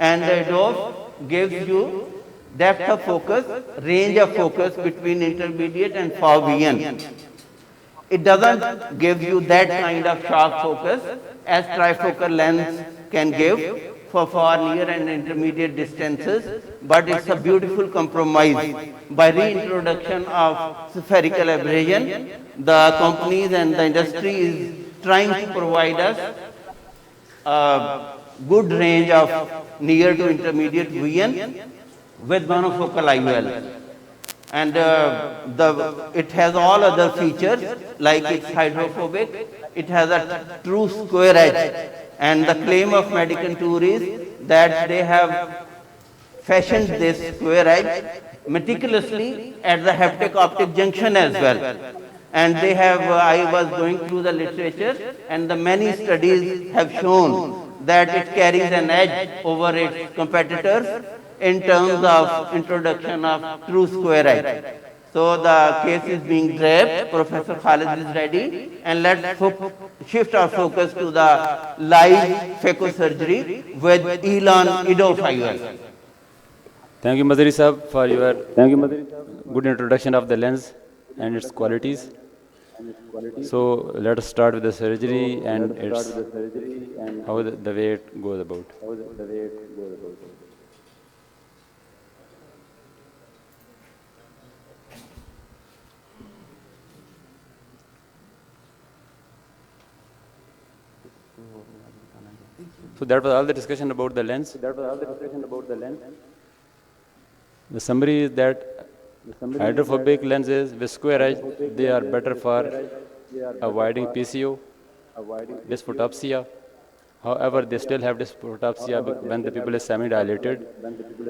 And the dose gives you depth of focus, range of focus between intermediate and far vision. It doesn't give you that kind of sharp focus as trifocal lens can give for far, near and intermediate distances, but it's a beautiful compromise. By reintroduction of spherical aberration, the companies and the industry is trying to provide us a good range of near to intermediate vision with monofocal IOL. And it has all other features like it's hydrophobic, it has a true square edge, and the claim of Medican Tour is that they have fashioned this square edge meticulously at the haptic optic junction as well. And they have, I was going through the literature, and the many studies have shown that it carries an edge over its competitors in terms of introduction of true square edge. So the case is being draped, Professor Khalid is ready, and let's shift our focus to the live phacosurgery with Elon Ido5L. Thank you, Mazari Sahab, for your good introduction of the lens and its qualities. So let us start with the surgery and its how the way it goes about. So that was all the discussion about the lens. The summary is that hydrophobic lenses with square edge, they are better for avoiding PCO, dysphotopsia. However, they still have dysphotopsia when the pupil is semi-dilated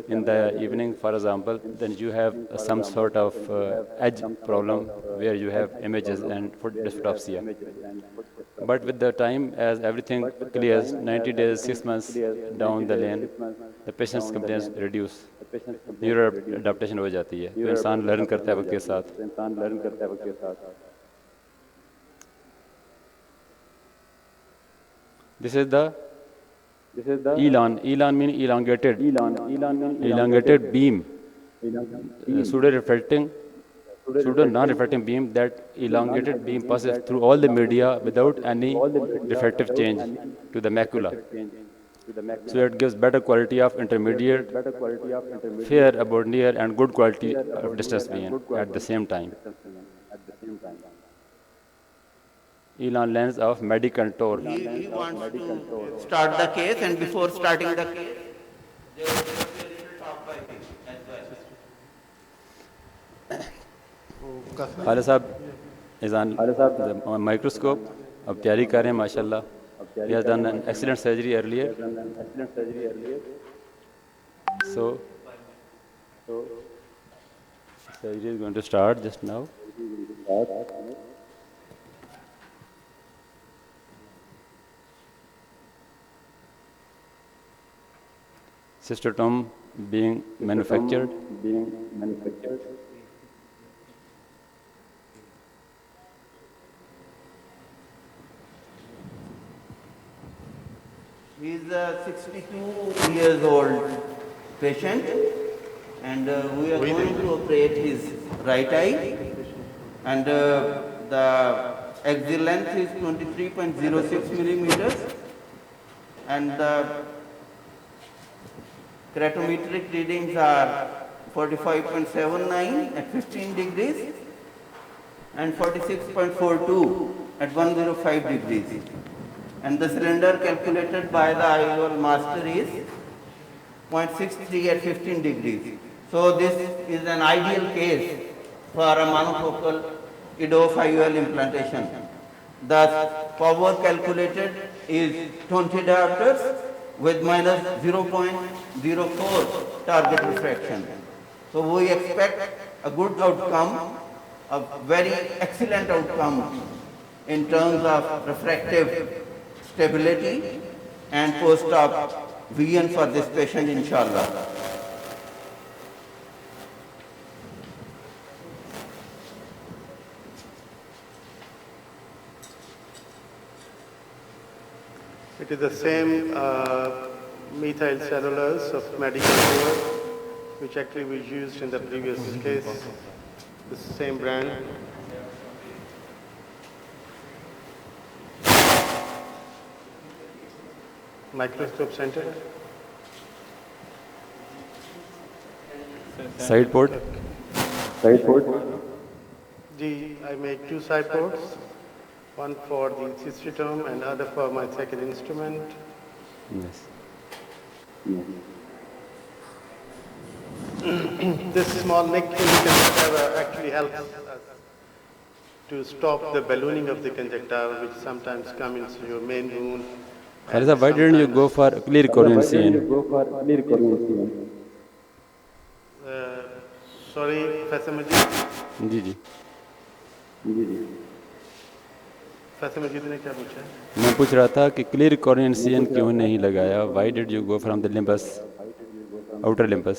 in the evening, for example, then you have some sort of edge problem where you have images and dysphotopsia. But with the time, as everything clears, 90 days, 6 months down the lane, the patient's complaints reduce. Neuro adaptation हो जाती है तो इंसान learn करता है वक्त के साथ. This is the Elon. Elon means elongated beam. Pseudo non-refracting beam. That elongated beam passes through all the media without any refractive change to the macula. So it gives better quality of intermediate, fair about near, and good quality of distance vision at the same time. Elon lens of Medicontour. He wants to start the case, and before starting the case, there will be a little talk by him as well. Khalid Sahab is on the microscope. अब तैयारी कर रहे हैं माशाल्लाह. He has done an excellent surgery earlier. So surgery is going to start just now. Sister Tom being manufactured. He is a 62 years old patient, and we are going to operate his right eye, and the axial length is 23.06 millimeters, and the keratometric readings are 45.79 at 15 degrees and 46.42 at 105 degrees. And the cylinder calculated by the IOL master is 0.63 at 15 degrees. So this is an ideal case for a monofocal IOL implantation. The power calculated is 20 diopters with minus 0.04 target refraction. So we expect a good outcome, a very excellent outcome in terms of refractive stability and post-op vision for this patient, inshallah. It is the same methyl cellulose of medical grade, which actually was used in the previous case, the same brand. Microscope center. Side port. I make two side ports, one for the cystotome and other for my second instrument. Yes. This small nick in the conjunctiva actually helps us to stop the ballooning of the conjunctiva, which sometimes comes into your main wound. Khalisa, why didn't you go for clear corneal scene? Sorry, Professor Majid. Ji ji Professor Majid ने क्या पूछा? मैं पूछ रहा था कि clear corneal scene क्यों नहीं लगाया? Why did you go from the limbus, outer limbus?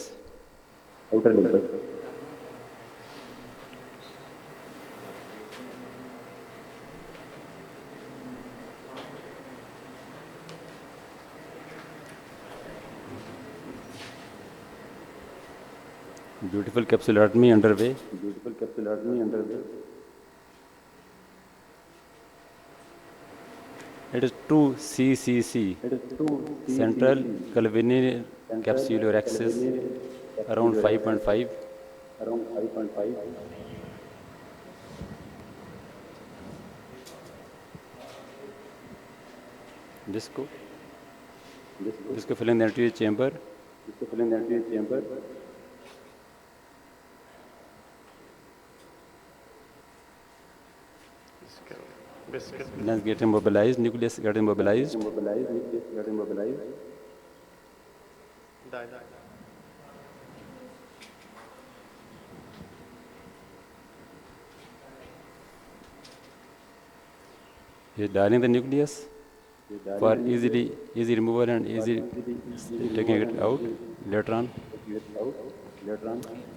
Beautiful capsulotomy underway. It is 2 CCC, central calvineal capsular axis, around 5.5. Disco filling the anterior chamber. Lens getting mobilized, nucleus getting mobilized. Die. He is dialing the nucleus for easy removal and easy taking it out later on.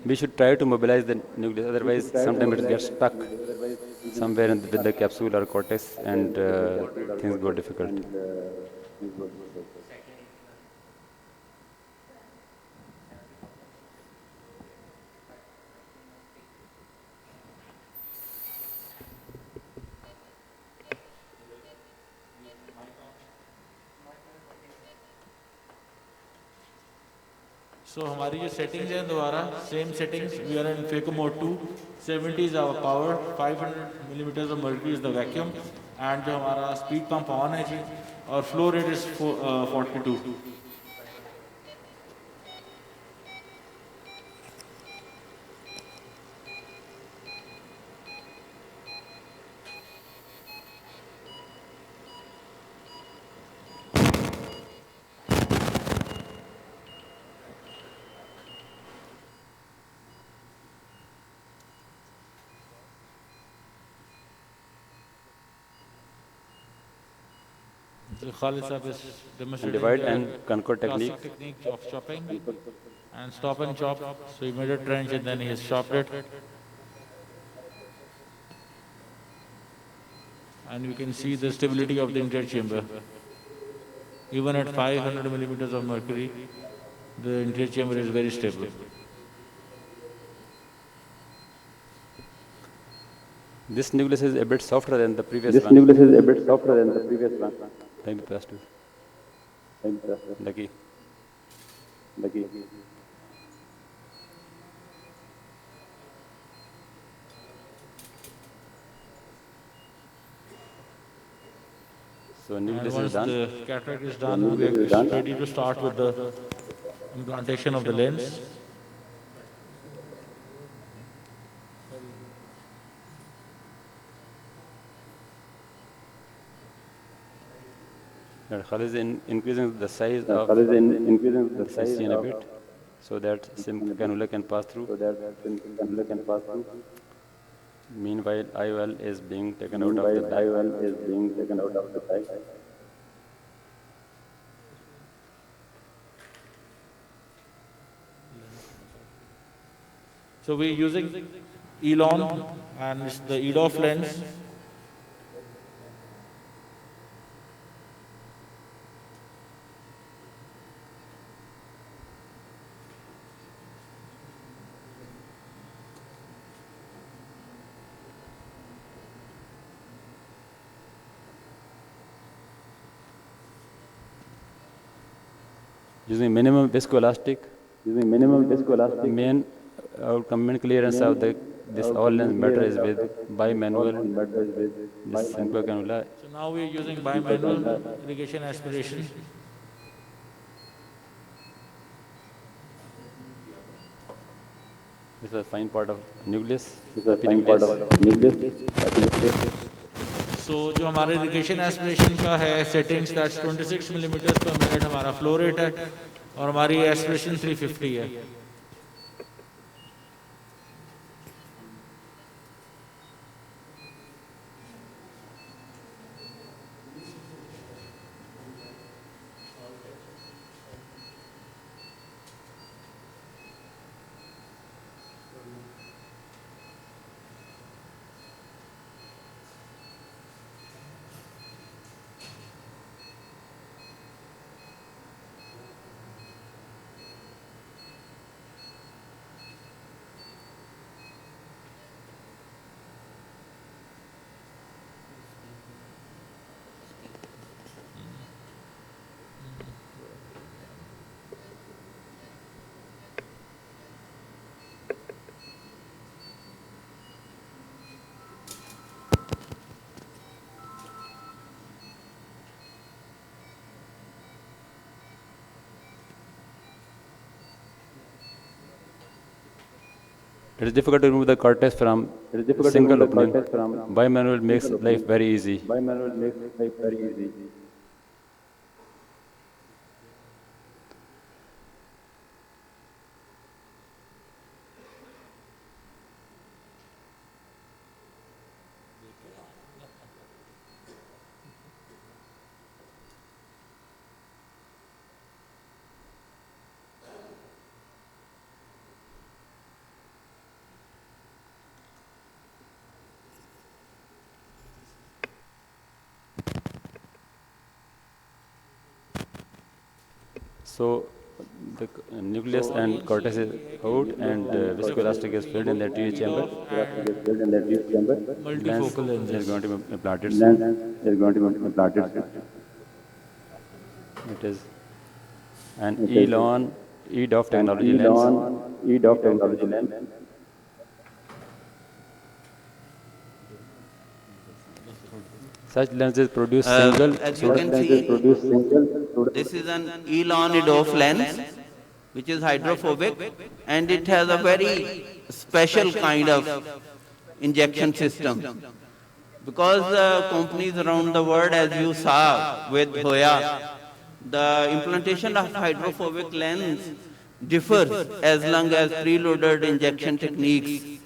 We should try to mobilize the nucleus, otherwise sometimes it gets stuck somewhere with the capsule or cortex and things go difficult. So हमारी जो settings हैं दोबारा same settings, we are in Phaco mode 2, 70 is our power, 500 millimeters of mercury is the vacuum, and जो हमारा speed pump on है जी, और flow rate is 42. So Khalid Sahab is demonstrating Divide the and conquer classic technique. technique of chopping and stop and chop. So he made a trench and then he has chopped it. And you can see the stability of the interior chamber. Even at 500 millimeters of mercury, the interior chamber is very stable. This nucleus is a bit softer than the previous one. Thank you, Pastor. Lucky. So And nucleus is once done. the cataract is done, we are ready to start with the implantation of the lens. And Khalid is increasing the size of the scion a bit, so that cannula can pass through. Meanwhile, IOL is being taken out of the bag. So we're using Elon and it's the EDOF lens. Using minimum viscoelastic, main outcome and clearance of this all lens matter is with bimanual, this simple cannula. So now we are using bimanual irrigation aspiration. This is a fine part of nucleus. So जो हमारे irrigation aspiration का है settings that's 26 millimeters per minute हमारा flow rate है और हमारी aspiration 350 है. It is difficult to remove the cortex from single opening. Bimanual makes life very easy. So the nucleus and cortex is out, and viscoelastic is filled in the anterior chamber. Multifocal Lens lenses. is going to be implanted soon. It is an Elon EDOF technology lens. Such lenses produce single. As you can see, this is an Elon EDOF lens, which is hydrophobic, and it has a very special kind of injection system. Because companies around the world, as you saw with Hoya, the implantation of hydrophobic lens differs as long as preloaded injection techniques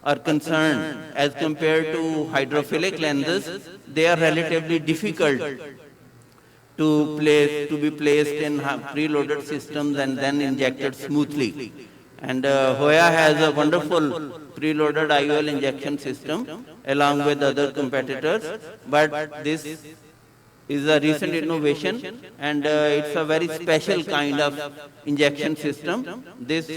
are concerned. As compared to hydrophilic lenses, they are relatively difficult to be placed in preloaded systems and then injected smoothly. And Hoya has a wonderful preloaded IOL injection system along with other competitors, but this is a recent innovation, and it's a very special kind of injection system. This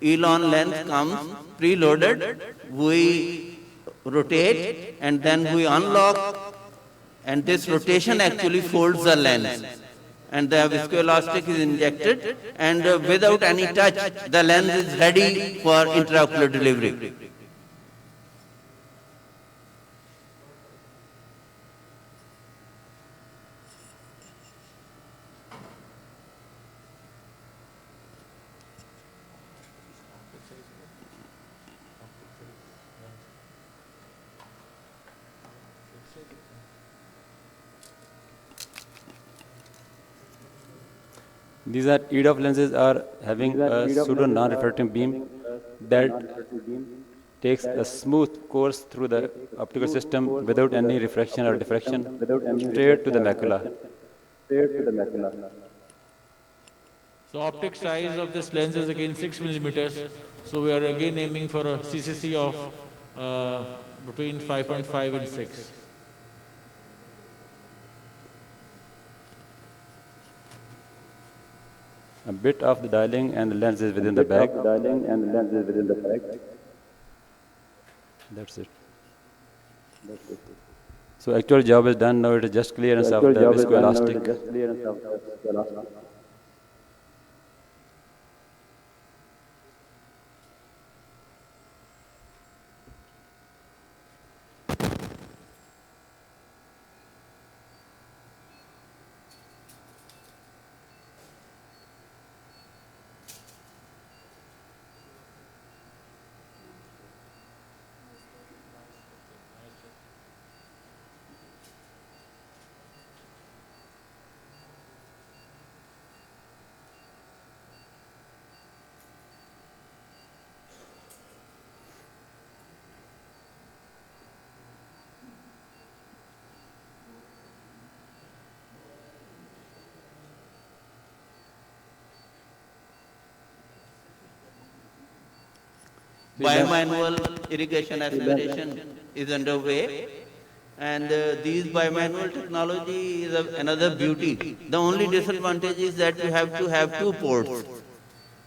Elon lens comes preloaded, we rotate and then we unlock, and this rotation actually folds the lens, and the viscoelastic is injected, and without any touch the lens is ready for intraocular delivery. These are EDOF lenses are having a pseudo non-refracting beam that takes a smooth course through the optical system without any refraction or diffraction straight to the macula. So optic size of this lens is again 6 millimeters. So we are again aiming for a CCC of between 5.5 and 6. A bit of the dialing and the lens is within the bag. That's it. So actual job is done. Now it is just clearance of the viscoelastic. Bimanual irrigation aspiration is underway. And these bimanual technology is another beauty. The only disadvantage is that you have to have two ports.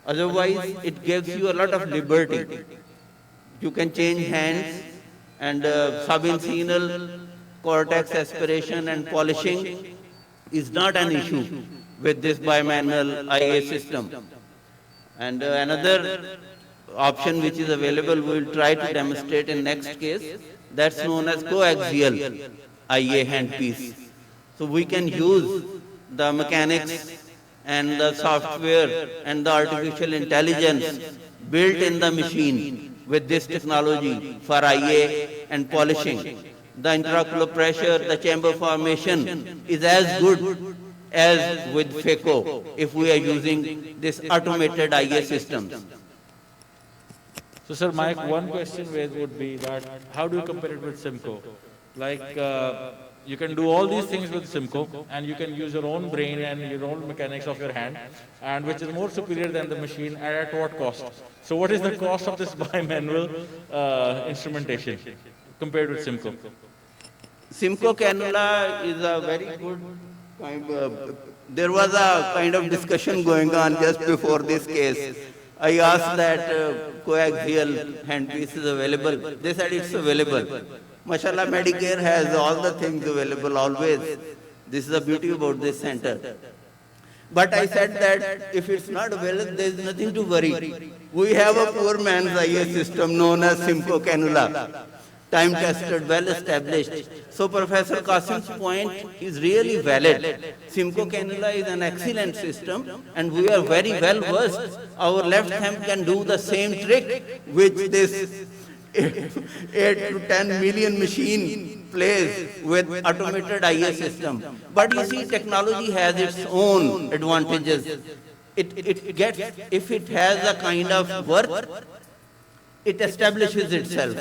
Otherwise, it gives you a lot of liberty. You can change hands, and subencinal cortex aspiration and polishing is not an issue with this bimanual IA system. And another option which is available, we will try to demonstrate in next case, that's known as coaxial IA handpiece. So we can use the mechanics and the software and the artificial intelligence built in the machine with this technology for IA and polishing. The intraocular pressure, the chamber formation is as good as with phaco if we are using this automated IA systems. So, sir, my one question would be that how do you compare it with Simco? Like, you can do all these things with Simco, and you can use your own brain and your own mechanics of your hand, and which is more superior than the machine, and at what cost? So, what is the cost of this bimanual instrumentation compared with Simco? Simco cannula is a very good kind of, there was a kind of discussion going on just before this case. I asked that coaxial handpiece is available. They said it's available. Mashallah, Medicare has all the things available always. This is the beauty about this center. But I said that if it's not available, there is nothing to worry. We have a poor man's IA system known as Simco cannula. Time tested, well established. So Professor Qasim's point is really valid. Simco cannula is an excellent system, and we are very well versed. Our left hand can do the same trick which this 8 to 10 million machine plays with automated IA system. But you see, technology has its own advantages. It gets, if it has a kind of worth, it establishes itself.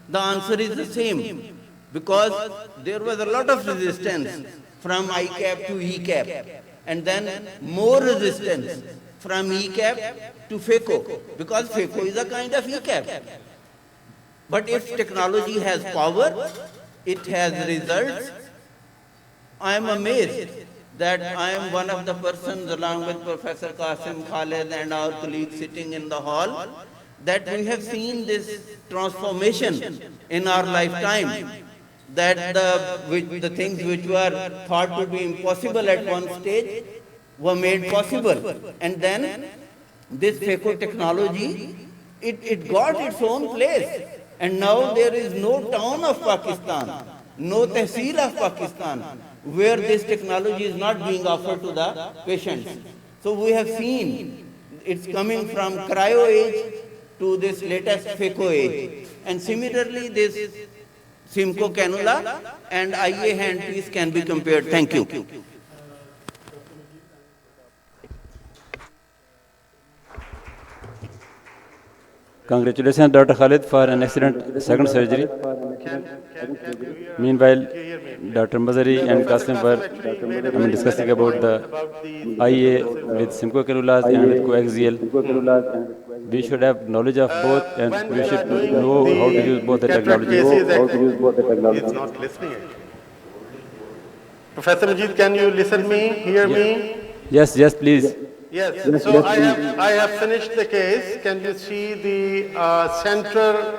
The answer is the same, because there was a lot of resistance from ICAP to ECAP, and then more resistance from ECAP to phaco, because phaco is a kind of ECAP. But if technology has power, it has results. I am amazed that I am one of the persons, along with Professor Qasim, Khalid, and our colleagues sitting in the hall, that we have seen this transformation in our lifetime, that the things which were thought to be impossible at one stage were made possible. And then this phaco technology, it got its own place. And now there is no town of Pakistan, no tehsil of Pakistan, where this technology is not being offered to the patients. So we have seen it's coming from cryo age to this latest phaco age. And similarly, this Simco cannula and IA handpiece can be compared. Thank you. Congratulations, Dr. Khalid, for an excellent second surgery. Meanwhile, Dr. Mazari and Qasim were discussing about the IA with Simco cannulas and with coaxial. We should have knowledge of both, and we should know how to use both the technologies. He's not listening. Professor Majid, can you listen me, hear me? Yes, please. Yes, so I have finished the case. Can you see the central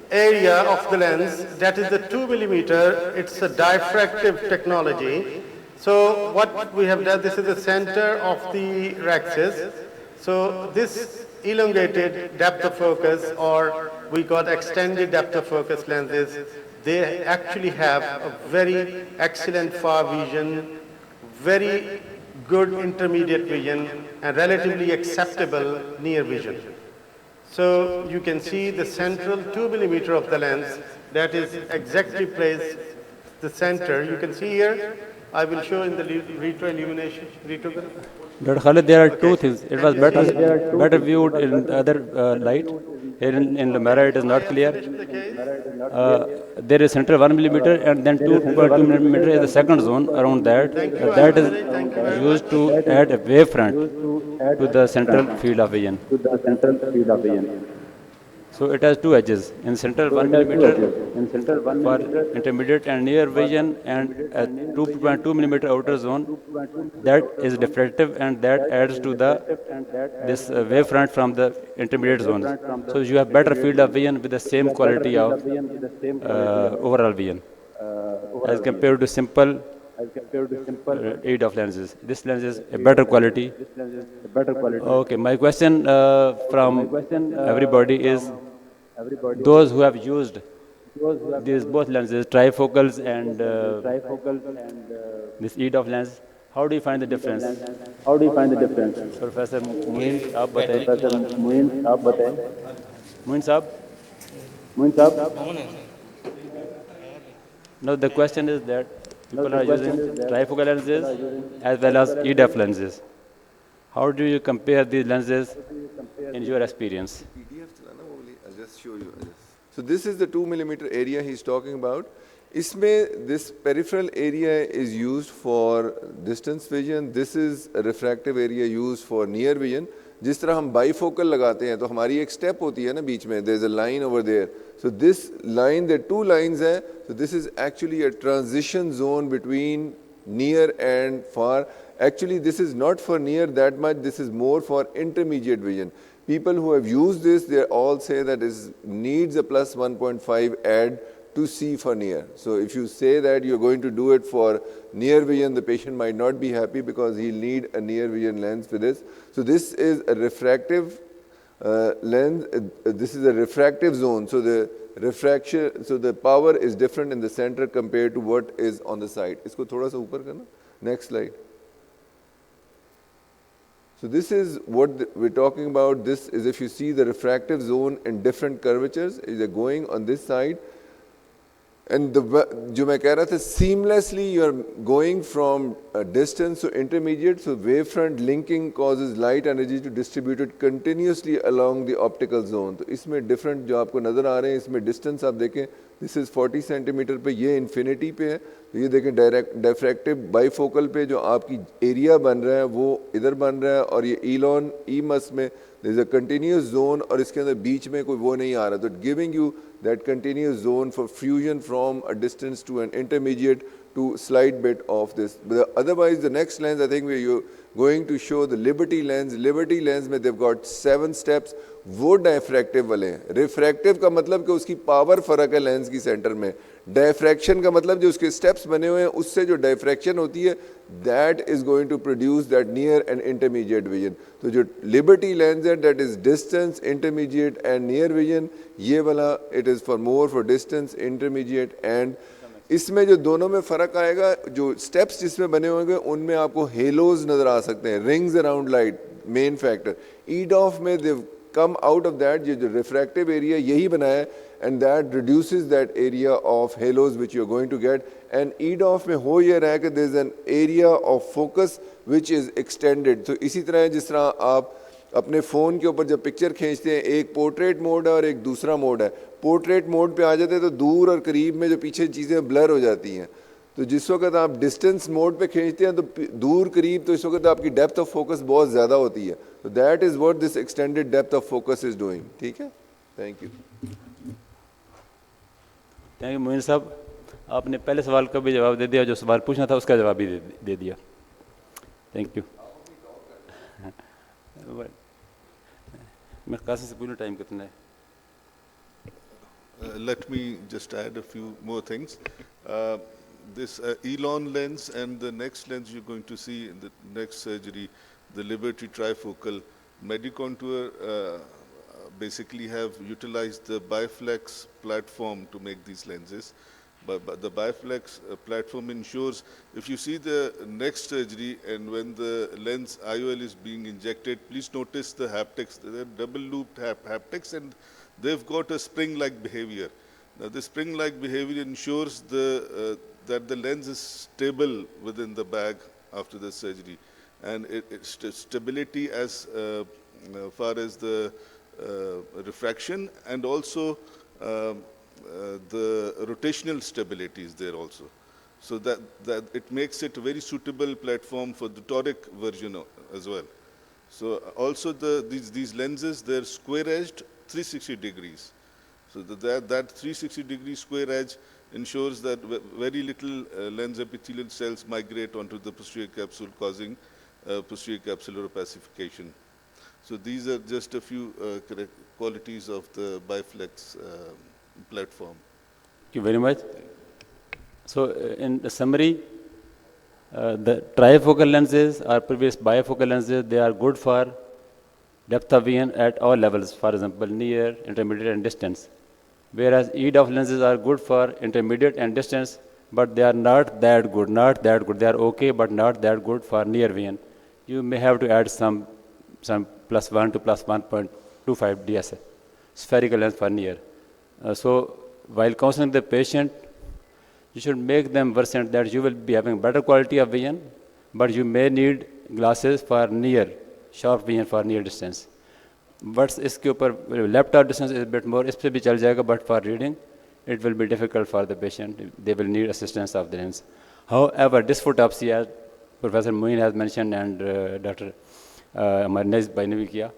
area of the lens? That is the 2 millimeter. It's a diffractive technology. So what we have done, this is the center of the rhexis. So this elongated depth of focus, or we call extended depth of focus lenses, they actually have a very excellent far vision, very good intermediate vision, and relatively acceptable near vision. So you can see the central 2 millimeter of the lens that is exactly placed the center. You can see here, I will show in the retroillumination. Dr. Khalid, there are two things. It was better viewed in the other light. Here in the mirror it is not clear. There is center 1 millimeter, and then 2.2 millimeter is the second zone around that. That is used to add a wavefront to the central field of vision. So it has two edges. In center, 1 millimeter for intermediate and near vision, and a 2.2 millimeter outer zone that is diffractive, and that adds to the this wavefront from the intermediate zones. So you have better field of vision with the same quality of overall vision as compared to simple EDOF lenses. This lens is a better quality. Okay, my question from everybody is those who have used these both lenses, trifocals and this EDOF lens, how do you find the difference? Professor Moin, आप बताएं. Moin साहब? No, the question is that people are using trifocal lenses as well as EDOF lenses. How do you compare these lenses in your experience? PDF चलाना वो वाली, I'll just show you. So this is the 2 millimeter area he's talking about. इसमें this peripheral area is used for distance vision. This is a refractive area used for near vision. जिस तरह हम bifocal लगाते हैं तो हमारी एक step होती है ना बीच में. There's a line over there. So this line, there are two lines हैं. So this is actually a transition zone between near and far. Actually, this is not for near that much. This is more for intermediate vision. People who have used this, they all say that it needs a plus 1.5 add to see for near. So if you say that you're going to do it for near vision, the patient might not be happy because he'll need a near vision lens for this. So this is a refractive lens. This is a refractive zone. So the refraction, so the power is different in the center compared to what is on the side. इसको थोड़ा सा ऊपर करना. Next slide. So this is what we're talking about. This is if you see the refractive zone in different curvatures, is going on this side. And जो मैं कह रहा था, seamlessly you are going from a distance to intermediate. So wavefront linking causes light energy to distribute it continuously along the optical zone. तो इसमें different जो आपको नज़र आ रहे हैं, इसमें distance आप देखें, this is 40 centimeter पे, ये infinity पे है. तो ये देखें direct diffractive bifocal पे जो आपकी area बन रहा है वो इधर बन रहा है, और ये Elon EMUS में there is a continuous zone और इसके अंदर बीच में कोई वो नहीं आ रहा. तो giving you that continuous zone for fusion from a distance to an intermediate to slight bit of this. But otherwise, the next lens, I think we're going to show the Liberty lens. Liberty lens में they've got 7 steps. वो डायफ्रैक्टिव वाले हैं. Refractive का मतलब कि उसकी power फर्क है लेंस की सेंटर में. डायफ्रैक्शन का मतलब जो उसके स्टेप्स बने हुए हैं उससे जो डायफ्रैक्शन होती है that is going to produce that near and intermediate vision. तो जो Liberty lens है that is distance, intermediate and near vision, ये वाला it is for more for distance, intermediate and इसमें जो दोनों में फ़र्क आएगा, जो स्टेप्स जिसमें बने होंगे उनमें आपको हेलोज नज़र आ सकते हैं, rings around light, main factor. EDOF में they've come out of that, जो refractive area यही बनाया है, and that reduces that area of halos which you're going to get. And EDOF में हो ये रहा है कि there's an area of focus which is extended. तो इसी तरह जिस तरह आप अपने फ़ोन के ऊपर जब पिक्चर खींचते हैं, एक पोर्ट्रेट मोड है और एक दूसरा मोड है. पोर्ट्रेट मोड पे आ जाते हैं तो दूर और करीब में जो पीछे चीज़ें ब्लर हो जाती हैं. तो जिस वक्त आप डिस्टेंस मोड पे खींचते हैं तो दूर करीब, तो इस वक्त आपकी डेप्थ ऑफ फोकस बहुत ज़्यादा होती है. तो that is what this extended depth of focus is doing. ठीक है, thank you. Thank you Moin Sahab. आपने पहले सवाल का भी जवाब दे दिया, जो सवाल पूछना था उसका जवाब भी दे दिया. Thank you. मैं कासिम से पूछूं टाइम कितना है? Let me just add a few more things. This Elon lens and the next lens you're going to see in the next surgery, the Liberty trifocal, Medicontour basically have utilized the Biflex platform to make these lenses. But the Biflex platform ensures, if you see the next surgery and when the lens IOL is being injected, please notice the haptics. They're double looped haptics and they've got a spring-like behavior. Now, the spring-like behavior ensures that the lens is stable within the bag after the surgery, and stability as far as the refraction and also the rotational stability is there also. So that it makes it a very suitable platform for the toric version as well. So also these lenses, they're square-edged, 360 degrees. So that 360 degree square edge ensures that very little lens epithelial cells migrate onto the posterior capsule, causing posterior capsular opacification. So these are just a few qualities of the Biflex platform. Thank you very much. So, in the summary, the trifocal lenses or previous bifocal lenses, they are good for depth of vision at all levels, for example, near, intermediate, and distance. Whereas EDOF lenses are good for intermediate and distance, but they are not that good, They are okay, but not that good for near vision. You may have to add some +1 to +1.25 DSA, spherical lens for near. So, while counseling the patient, you should make them versant that you will be having better quality of vision, but you may need glasses for near, sharp vision for near distance. But इसके ऊपर left arm distance is a bit more, इस पे भी चल जाएगा, but for reading, it will be difficult for the patient. They will need assistance of the lens. However, dysphotopsia, as Professor Moin has mentioned and Dr. हमारे नेज भाई ने भी किया,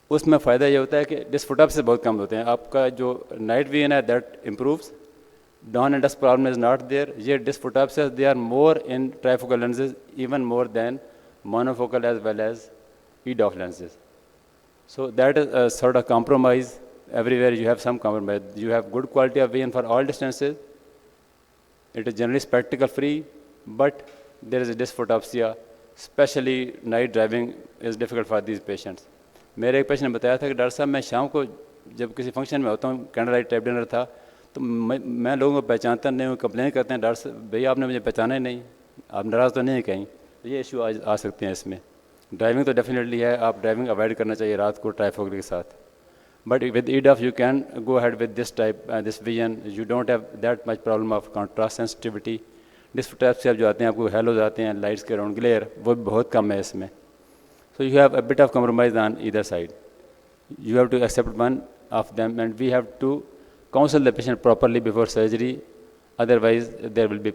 उसमें फ़ायदा ये होता है कि dysphotopsia बहुत कम होते हैं. आपका जो night vision है, that improves. Dawn and dusk problem is not there. Yet dysphotopsia, they are more in trifocal lenses, even more than monofocal as well as EDOF lenses. So that is a sort of compromise. Everywhere you have some compromise. You have good quality of vision for all distances. It is generally spectacle free, but there is a dysphotopsia, especially night driving is difficult for these patients. मेरे एक patient ने बताया था कि doctor साहब मैं शाम को जब किसी फंक्शन में होता हूँ, कैंडल लाइट टाइप डिनर था, तो मैं लोगों को पहचानता नहीं हूँ, कंप्लेन करते हैं डॉक्टर साहब भैया आपने मुझे पहचाना ही नहीं, आप नाराज़ तो नहीं हैं कहीं. तो ये इशू आ सकते हैं इसमें. ड्राइविंग तो डेफिनेटली है, आप ड्राइविंग अवॉइड करना चाहिए रात को ट्राइफोकल के साथ. But with EDOF you can go ahead with this type this vision. You don't have that much problem of contrast sensitivity. Dysphotopsia जो आते हैं आपको हेलोज आते हैं लाइट्स के अराउंड ग्लेयर, वो भी बहुत कम है इसमें. So you have a bit of compromise on either side. You have to accept one of them, and we have to counsel the patient properly before surgery, otherwise there will be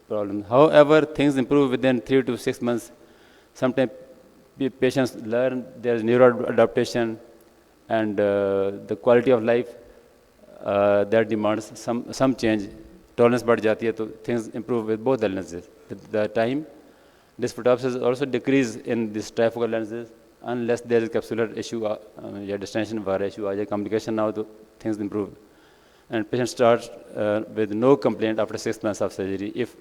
problems. However, things improve within 3 to 6 months. Sometimes patients learn there is neuroadaptation and the quality of life that demands some change. Tolerance बढ़ जाती है, तो things improve with both the lenses. With the time, dysphotopsia also decrease in these trifocal lenses, unless there is capsular issue या distension वाला issue आ जाए, complication ना हो तो things improve. And patient starts with no complaint after 6 months of surgery, if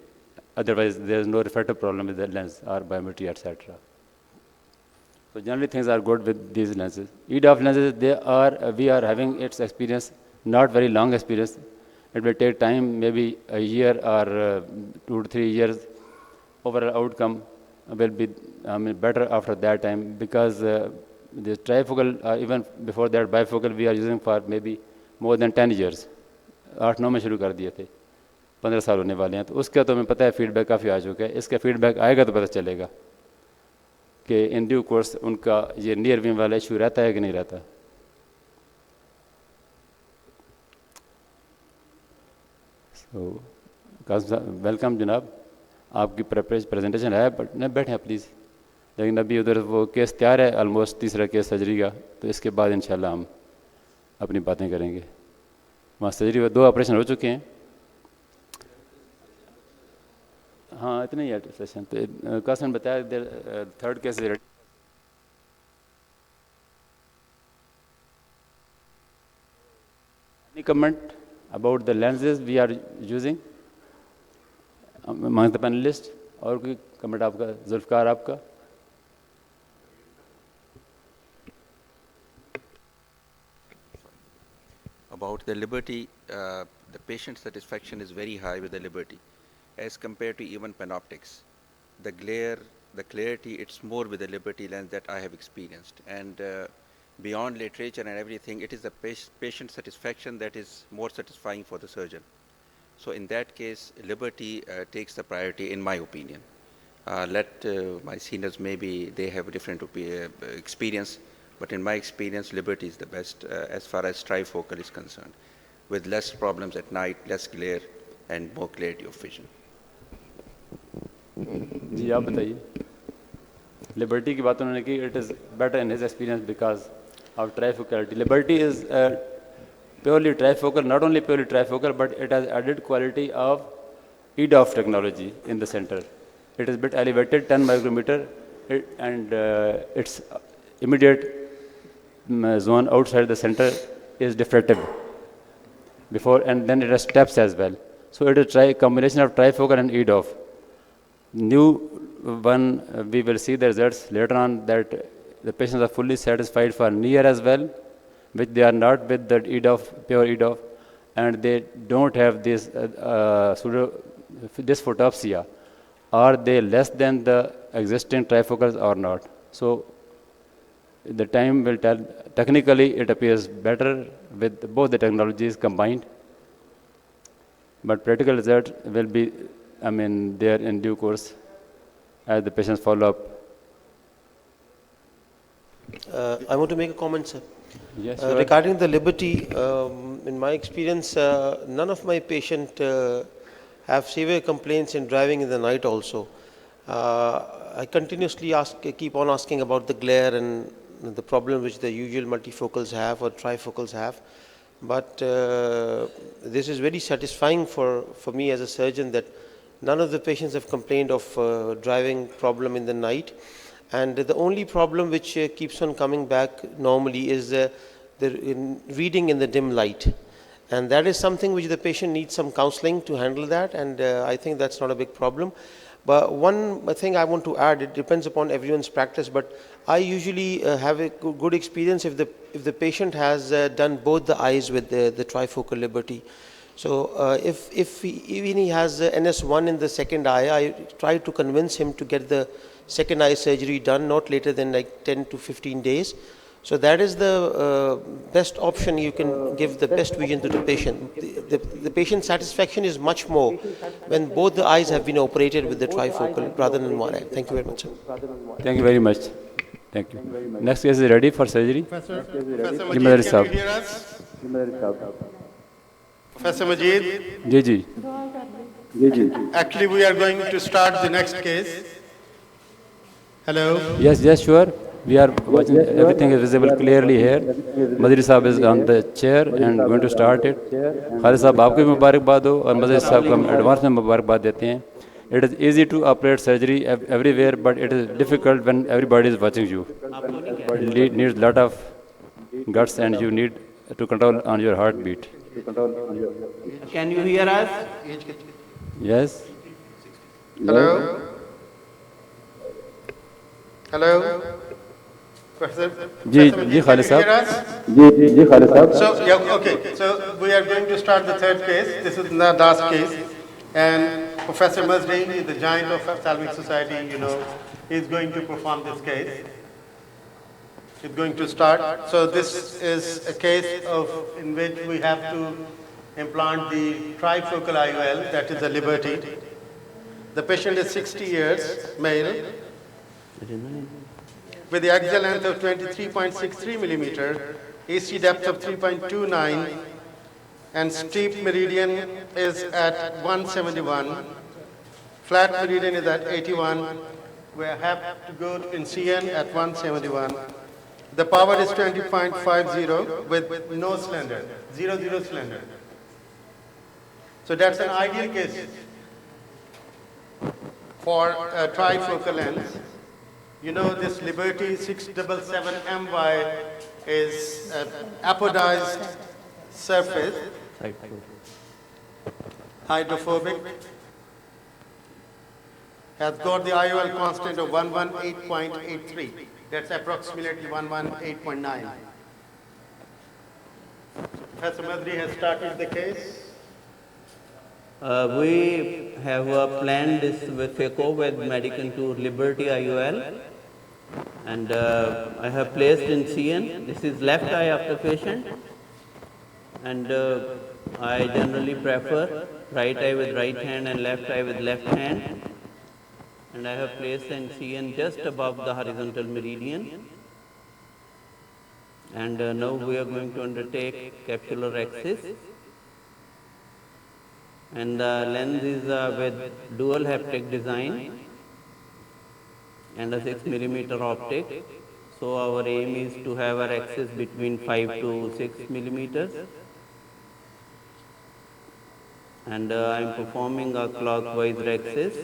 otherwise there is no refractive problem with the lens or biometry, etc. So generally things are good with these lenses. EDOF lenses, we are having its experience, not very long experience. It will take time, maybe a year or 2 to 3 years. Overall outcome will be better after that time, because the trifocal, even before that bifocal, we are using for maybe more than 10 years. 8-9 में शुरू कर दिए थे, 15 साल होने वाले हैं. तो उसका तो हमें पता है फीडबैक काफ़ी आ चुका है. इसका फीडबैक आएगा तो पता चलेगा कि इन ड्यू कोर्स उनका ये नियर विजन वाला इशू रहता है कि नहीं रहता. सो वेलकम जनाब, आपकी प्रेजेंटेशन है, बट न बैठे हैं प्लीज़. लेकिन अभी उधर वो केस तैयार है, ऑलमोस्ट तीसरा केस सर्जरी का, तो इसके बाद इंशाल्लाह हम अपनी बातें करेंगे. वहाँ सर्जरी में 2 ऑपरेशन हो चुके हैं. हाँ इतने ही है सेशन. तो कासन बताया third case ready. Any comment about the lenses we are using among the panelists? और कोई कमेंट आपका, जुल्फकार आपका? About the Liberty, the patient satisfaction is very high with the Liberty as compared to even Panoptics. The glare, the clarity, it's more with the Liberty lens that I have experienced. And beyond literature and everything, it is the patient satisfaction that is more satisfying for the surgeon. So in that case, Liberty takes the priority, in my opinion. Let my seniors, maybe they have a different experience, but in my experience, Liberty is the best as far as trifocal is concerned, with less problems at night, less glare, and more clarity of vision. जी आप बताइए. Liberty की बात उन्होंने की, it is better in his experience because of trifocality. Liberty is purely trifocal, not only purely trifocal, but it has added quality of EDOF technology in the center. It is a bit elevated, 10 micrometer, and its immediate zone outside the center is diffractive. Before, and then it has steps as well. So it is a combination of trifocal and EDOF. New one, we will see the results later on, that the patients are fully satisfied for near as well, which they are not with the EDOF, pure EDOF, and they don't have this dysphotopsia. Are they less than the existing trifocals or not? So the time will tell. Technically, it appears better with both the technologies combined, but practical results will be, there in due course as the patients follow up. I want to make a comment, sir. Yes, sure. Regarding the Liberty, in my experience, none of my patients have severe complaints in driving in the night also. I continuously keep on asking about the glare and the problem which the usual multifocals have or trifocals have. But this is very satisfying for me as a surgeon, that none of the patients have complained of driving problem in the night. And the only problem which keeps on coming back normally is the reading in the dim light. And that is something which the patient needs some counseling to handle that, and I think that's not a big problem. But one thing I want to add, it depends upon everyone's practice, but I usually have a good experience if the patient has done both the eyes with the trifocal Liberty. So if he has NS1 in the second eye, I try to convince him to get the second eye surgery done not later than like 10 to 15 days. So that is the best option. You can give the best vision to the patient. The patient satisfaction is much more when both the eyes have been operated with the trifocal rather than one eye. Thank you very much, sir. Thank you very much. Thank you. Next case is ready for surgery. Professor Majid Majid, sir. can you hear us? Professor Majid, Ji. actually we are going to start the next case. Hello. Yes, sure. We are watching, everything is visible clearly here. Mazari Sahab is on the chair and going to start it. Khalid Sahab, आपको भी मुबारकबाद हो और Mazari Sahab को हम advance में मुबारकबाद देते हैं. It is easy to operate surgery everywhere, but it is difficult when everybody is watching you. It needs a lot of guts and you need to control on your heartbeat. Can you hear us? Yes? Hello. Hello. Professor Ji, Majid, Khalid can you hear Sahab. us? Ji, Khalid Sahab. So, yeah, okay. So we are going to start the third case. This is the last case. And Professor Mazrin is the giant of Ophthalmic Society, is going to perform this case. He's going to start. So this is a case in which we have to implant the trifocal IOL, that is the Liberty. The patient is 60 years, male, with the axial length of 23.63 millimeter, AC depth of 3.29, and steep meridian is at 171, flat meridian is at 81. We have to go in CN at 171. The power is 20.50 with no slender, 0 slender. So that's an ideal case for a trifocal lens. This Liberty 677MY is an apodized surface, hydrophobic, has got the IOL constant of 118.83. That's approximately 118.9. Professor Madri has started the case. We have planned this with FECO with Medican to Liberty IOL, and I have placed in CN. This is left eye of the patient, and I generally prefer right eye with right hand and left eye with left hand, and I have placed in CN just above the horizontal meridian. And now we are going to undertake capsular axis. And the lens is with dual haptic design and a 6 millimeter optic. So our aim is to have our axis between 5 to 6 millimeters. And I am performing a clockwise axis.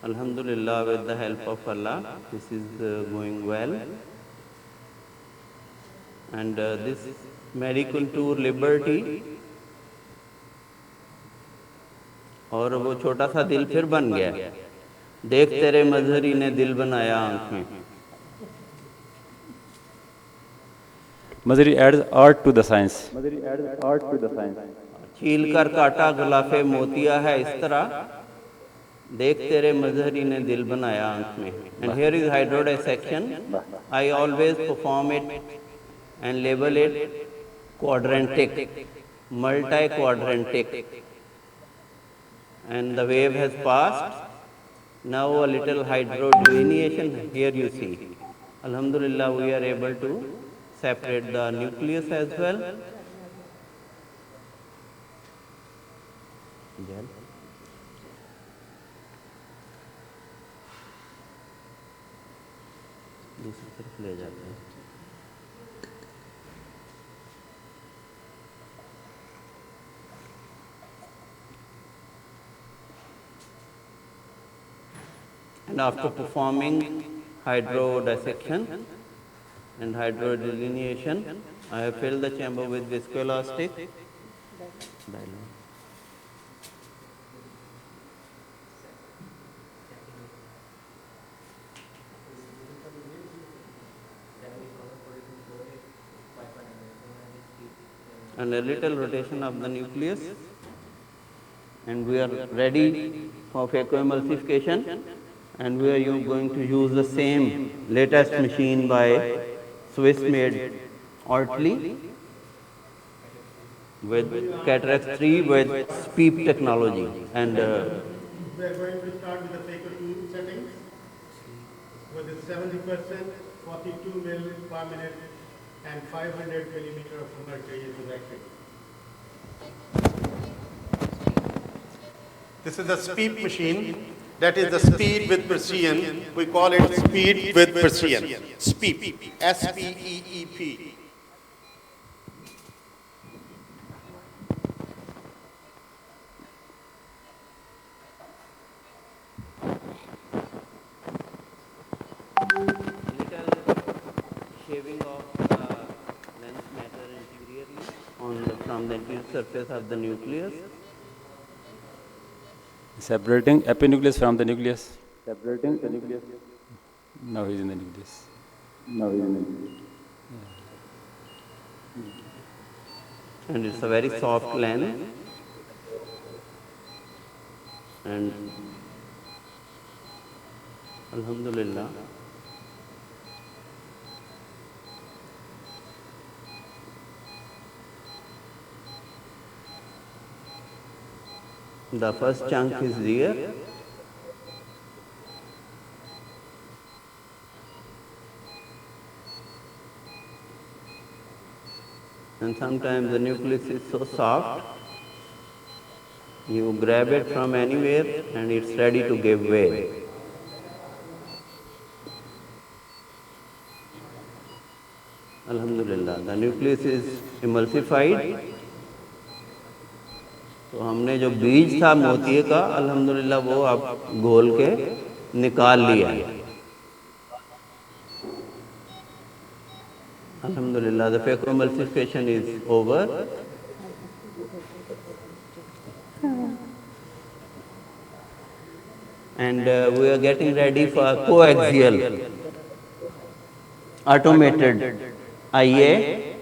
Alhamdulillah, with the help of Allah, this is going well. And this Medicontour Liberty, और वो छोटा सा दिल फिर बन गया, देख तेरे मजहरी ने दिल बनाया आंख में. Mazhari adds art to the science. छील कर काटा गुलाफे मोतिया है इस तरह, देख तेरे मजहरी ने दिल बनाया आंख में. And here is hydrodissection. I always perform it and label it quadrantic, multi-quadrantic. And the wave has passed. Now a little hydrodelineation, here you see. Alhamdulillah, we are able to separate the nucleus as well. दूसरी तरफ ले जाते हैं. And after performing hydrodissection and hydrodelineation, I have filled the chamber with viscoelastic. And a little rotation of the nucleus. And we are ready for phacoemulsification. And we are going to use the same latest machine by Swiss-made Ortli with Cataract 3 with SPEEP technology. And we are going to start with the Phaco 2 settings with the 70%, 42 mil per minute, and 500 millimeter of mercury is the vacuum. This is the SPEEP machine. That is the speed with precision. We call it speed with precision. SPEEP. S-P-E-E-P. Shaving of the lens matter interiorly from the anterior surface of the nucleus. Separating epinucleus from the nucleus. Now he is in the nucleus. And it's a very soft lens. And Alhamdulillah, the first chunk is there. And sometimes the nucleus is so soft, you grab it from anywhere and it's ready to give way. Alhamdulillah, the nucleus is emulsified. तो हमने जो बीज था मोतिये का, अल्हम्दुलिल्लाह वो अब घोल के निकाल लिया है. Alhamdulillah, the phacoemulsification is over. And we are getting ready for coaxial automated IA,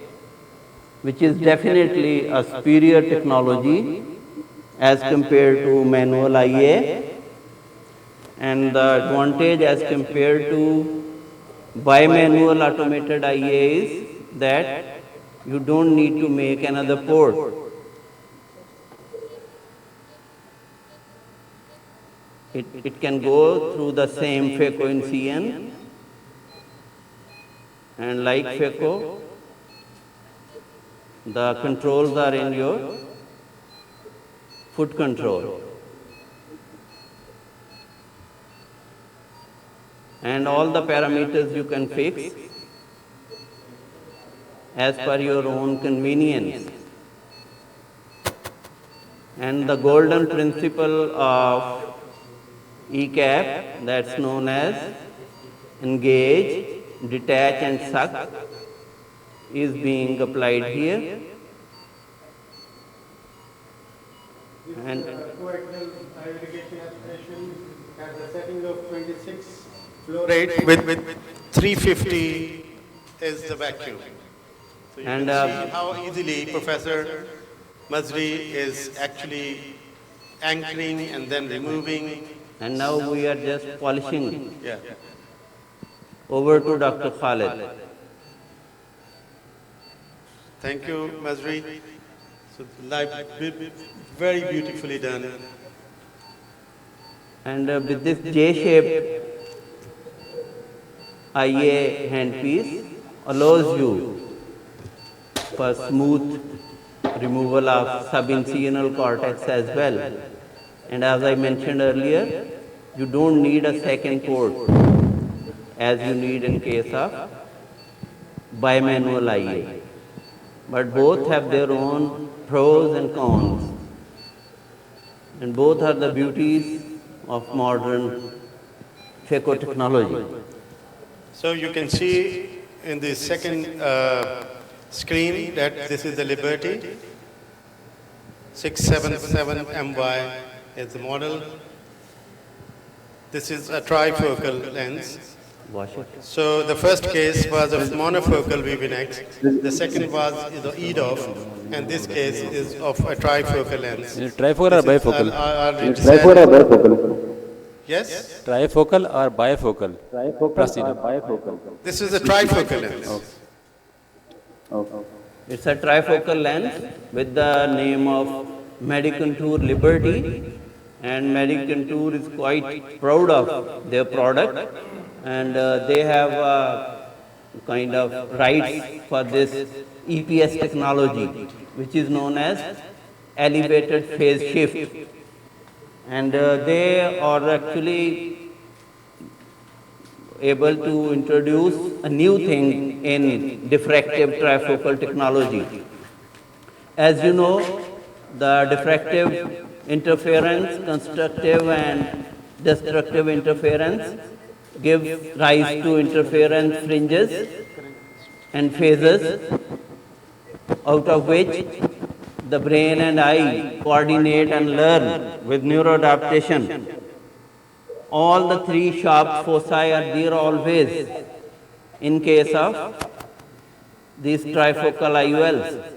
which is definitely a superior technology as compared to manual IA, and the advantage as compared to bimanual automated IA is that you don't need to make another port. It can go through the same phacoincision, and like phaco, the controls are in your foot control. and all the parameters you can fix as per your own convenience. And the golden principle of ECAP, that's known as engage, detach and suck, is being applied here. And Coaxial irrigation aspiration has a setting of 26 flow rate with 350 is the vacuum. So you And, can see how easily Professor Mazri is actually anchoring and then removing. and now we are just polishing. Yeah. Over to Dr. Khalid. Thank you, Mazri. So very beautifully done. And with this J-shaped IA handpiece allows you for smooth removal of subincisional cortex as well. And as I mentioned earlier, you don't need a second port as you need in case of bimanual IA. But both have their own pros and cons. And both are the beauties of modern phaco technology. So you can see in the second screen that this is the Liberty 677 MY is the model. This is a trifocal lens. Wash it. So the first case was of monofocal VVNX, the second was the EDOF, and this case is of a trifocal lens. Is it trifocal or bifocal? Yes? Trifocal or bifocal? Proceed. This is a trifocal lens. It's a trifocal lens with the name of Medicontour Liberty, and Medicontour is quite proud of their product, and they have kind of rights for this EPS technology, which is known as elevated phase shift. And they are actually able to introduce a new thing in diffractive trifocal technology. As you know, the diffractive interference, constructive and destructive interference give rise to interference fringes and phases, out of which the brain and eye coordinate and learn with neuroadaptation. All the three sharp foci are there always in case of these trifocal IOLs.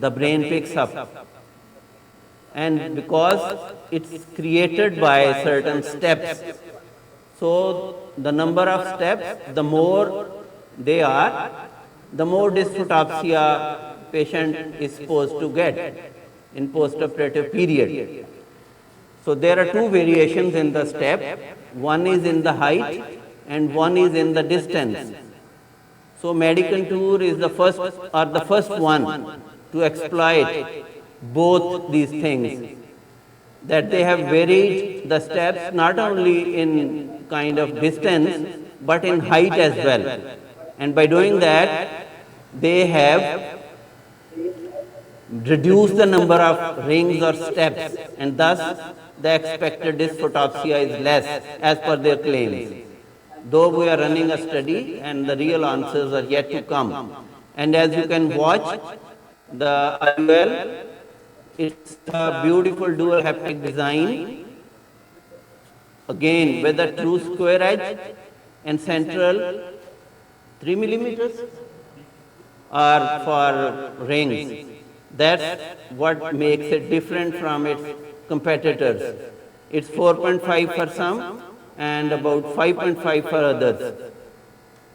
The brain picks up. And because it's created by certain steps, so the number of steps, the more they are, the more dysphotopsia patient is supposed to get in postoperative period. So there are two variations in the step. One is in the height and one is in the distance. So Medicontour is the first one to exploit both these things. That they have varied the steps not only in kind of distance but in height as well. And by doing that, they have reduced the number of rings or steps, and thus the expected dysphotopsia is less as per their claims. Though we are running a study and the real answers are yet to come. And as you can watch, the IOL, it's a beautiful dual haptic design. Again, with a true square edge and central 3 millimeters are for rings. That's what makes it different from its competitors. It's 4.5 for some and about 5.5 for others.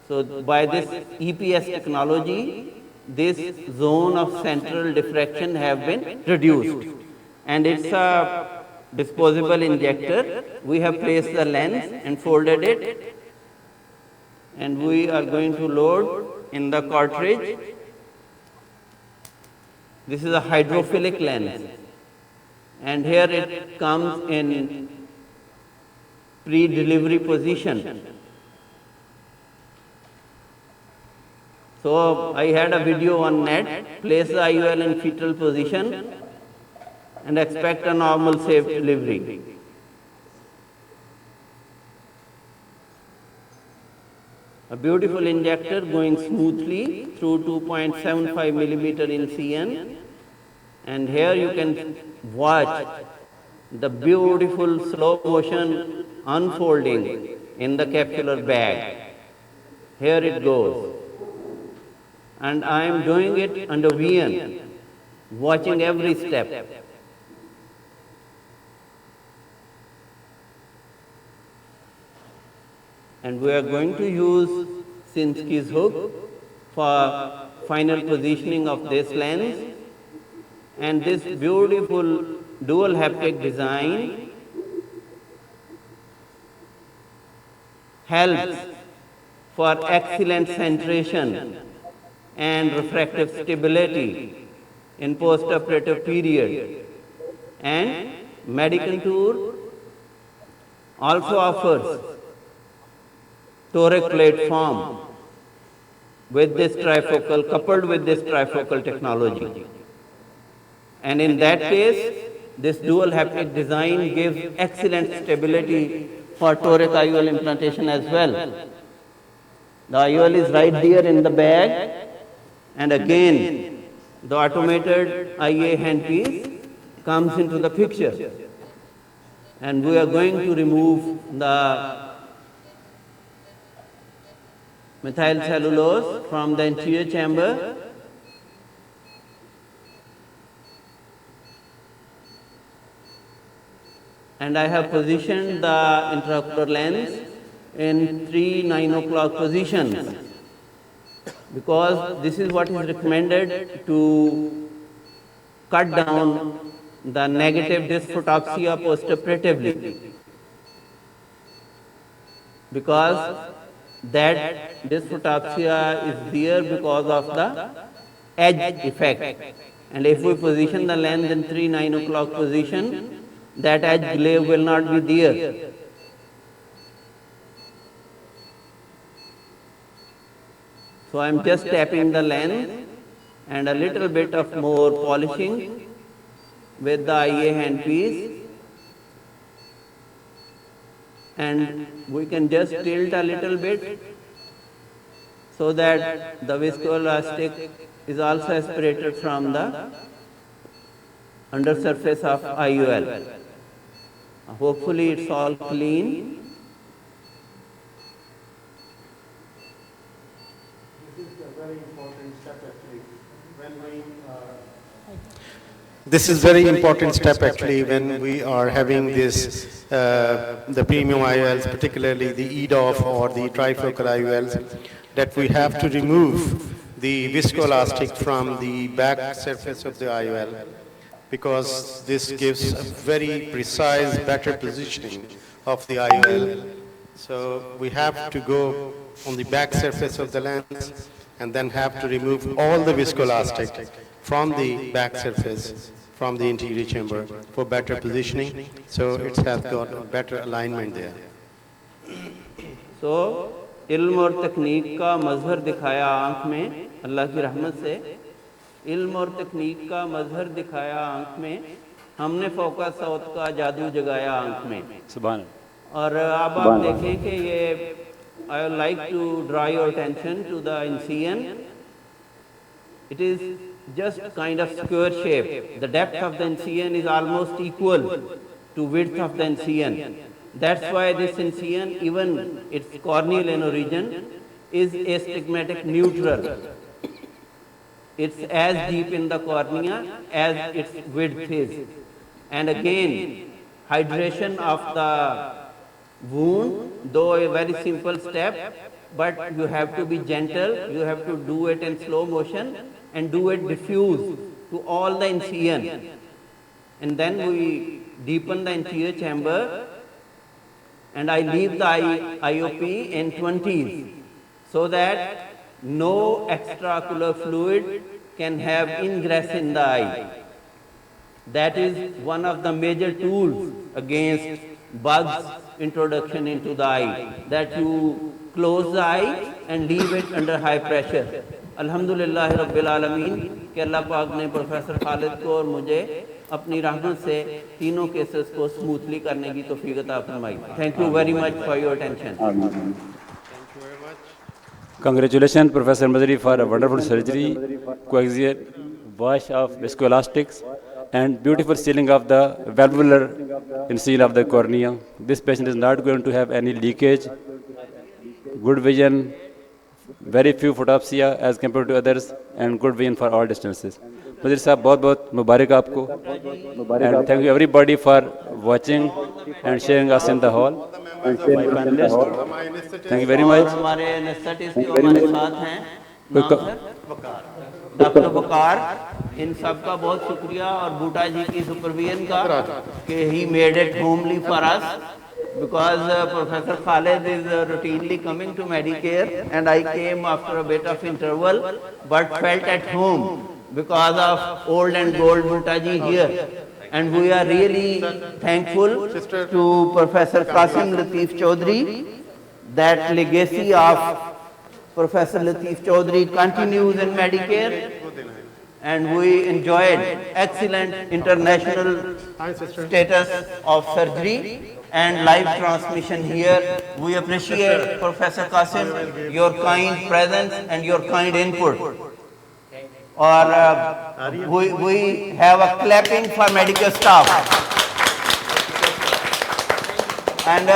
So by this EPS technology, this zone of central diffraction have been reduced. And it's a disposable injector. We have placed the lens and folded it. And we are going to load in the cartridge. This is a hydrophilic lens. And here it comes in pre-delivery position. So I had a video on net, place the IOL in fetal position and expect a normal safe delivery. A beautiful injector going smoothly through 2.75 millimeter in CN, and here you can watch the beautiful slow motion unfolding in the capsular bag. Here it goes. And I am doing it under VN, watching every step. And we are going to use Sinskey's hook for final positioning of this lens. And this beautiful dual haptic design helps for excellent centration and refractive stability in post-operative period. And Medicontour also offers toric platform with this trifocal, coupled with this trifocal technology. And in that case, this dual haptic design gives excellent stability for toric IOL implantation as well. The IOL is right there in the bag, and again, the automated IA handpiece comes into the picture. And we are going to remove the methyl cellulose from the anterior chamber. And I have positioned the intraocular lens in 3 9 o'clock positions, because this is what is recommended to cut down the negative dysphotopsia postoperatively, because that dysphotopsia is there because of the edge effect. And if we position the lens in 3 9 o'clock position, that edge glare will not be there. So I am just tapping the lens and a little bit of more polishing with the IA handpiece, and we can just tilt a little bit so that the viscoelastic is also aspirated from the undersurface of IOL. Hopefully it's all clean. This is very important step actually when we are having this, the premium IOLs, particularly the EDOF or the trifocal IOLs, that we have to remove the viscoelastic from the back surface of the IOL, because this gives a very precise, better positioning of the IOL. So we have to go on the back surface of the lens and then have to remove all the viscoelastic from the back surface, from the anterior chamber for better positioning. So it has got a better alignment there. So, इल्म और तकनीक का मजहर दिखाया आँख में, अल्लाह की रहमत से इल्म और तकनीक का मजहर दिखाया आँख में, हमने फोकस सौत का जादू जगाया आँख में। सुभान अल्लाह। और अब आप देखें कि ये I would like to draw your attention to the incision. It is just kind of square shape. The depth of the incision is almost equal to width of the incision. That's why this incision, even its corneal in origin, is astigmatic neutral. It's as deep in the cornea as its width is. And again, hydration of the wound, though a very simple step, but you have to be gentle, you have to do it in slow motion and do it diffuse to all the incision. And then we deepen the anterior chamber, and I leave the IOP in 20s so that no extraocular fluid can have ingress in the eye. That is one of the major tools against bugs introduction into the eye, that you close the eye and leave it under high pressure. अल्हम्दुलिल्लाह रब्बिल आलमीन कि अल्लाह पाक ने professor Khalid को और मुझे अपनी रहमत से तीनों केसेस को स्मूथली करने की तौफीक अता फरमाई। Thank you very much for your attention. Congratulations, Professor Mazari, for a wonderful surgery, coaxial wash of viscoelastics, and beautiful sealing of the valvular seal of the cornea. This patient is not going to have any leakage, good vision, very few photopsia as compared to others, and good vision for all distances. Mazari Sahab, बहुत बहुत मुबारक आपको, and thank you everybody for watching and sharing us in the hall. My panelists, thank you very much. हमारे anaesthetist जो हमारे साथ हैं, नाम है डॉक्टर वकार, इन सब का बहुत शुक्रिया और बूटा जी की सुपरविजन का कि he made it homely for us because Professor Khalid is routinely coming to Medicare and I came after a bit of interval but felt at home because of old and gold Bhutta ji here. And we are really thankful to Professor Qasim Latif Chaudhry. That legacy of Professor Latif Chaudhry continues in Medicare, and we enjoyed excellent international status of surgery and live transmission here. We appreciate Professor Qasim, your kind presence and your kind input. Or we have a clapping for medical staff. And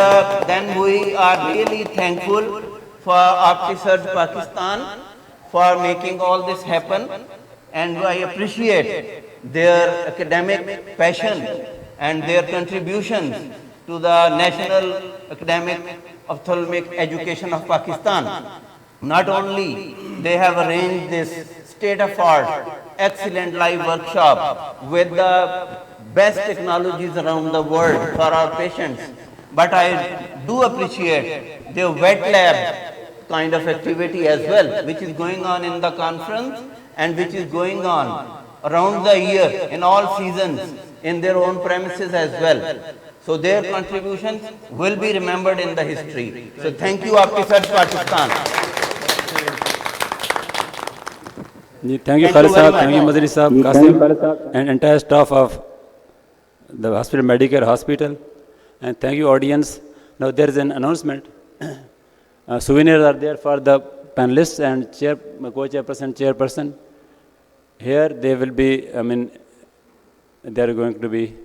then we are really thankful for OptiSurge Pakistan for making all this happen. And I appreciate their academic passion and their contributions to the National Academic Ophthalmic Education of Pakistan. Not only they have arranged this state-of-art, excellent live workshop with the best technologies around the world for our patients, but I do appreciate their wet lab kind of activity as well, which is going on in the conference and which is going on around the year in all seasons in their own premises as well. So their contributions will be remembered in the history. So thank you, OptiSurge Pakistan. Thank you, Khalid Sahab, thank you, Mazari Sahab, Qasim, and entire staff of the hospital, Medicare Hospital. And thank you, audience. Now there is an announcement. Souvenirs are there for the panelists and co-chairperson, chairperson. Here they will be, they are going to be